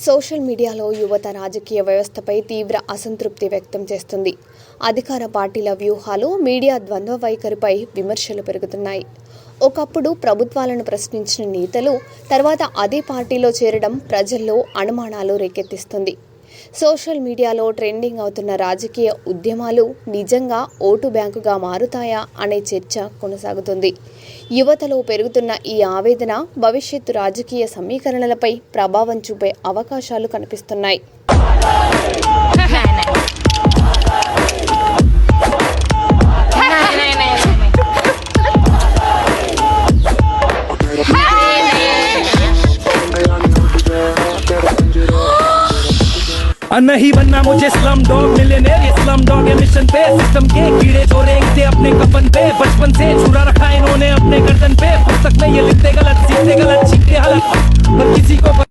Social మీడియాలో యువత రాజకీయ వ్యవస్థపై తీవ్ర అసంతృప్తి వ్యక్తం చేస్తుంది. అధికార పార్టీల వ్యూహాలు, మీడియా ద్వంద్వ వైఖరిపై విమర్శలు పెరుగుతున్నాయి. ఒకప్పుడు ప్రభుత్వాలను ప్రశ్నించిన నేతలు తర్వాత అదే పార్టీలో చేరడం ప్రజల్లో అనుమానాలు రేకెత్తిస్తుంది. సోషల్ మీడియాలో ట్రెండింగ్ అవుతున్న రాజకీయ ఉద్యమాలు నిజంగా ఓటు బ్యాంకుగా మారుతాయా అనే చర్చ కొనసాగుతుంది. యువతలో పెరుగుతున్న ఈ ఆవేదన భవిష్యత్తు రాజకీయ సమీకరణలపై ప్రభావం చూపే అవకాశాలు కనిపిస్తున్నాయి. नहीं बनना मुझे स्लम डॉग मिलियनेयर, ये स्लम डॉग है मिशन पे। सिस्टम के कीड़े जो रेंगते अपने कफन पे, बचपन से छुरा रखा इन्होंने अपने गर्दन पे। पुस्तक में ये लिखते गलत, सीखते गलत, सीखते गलत, पर किसी को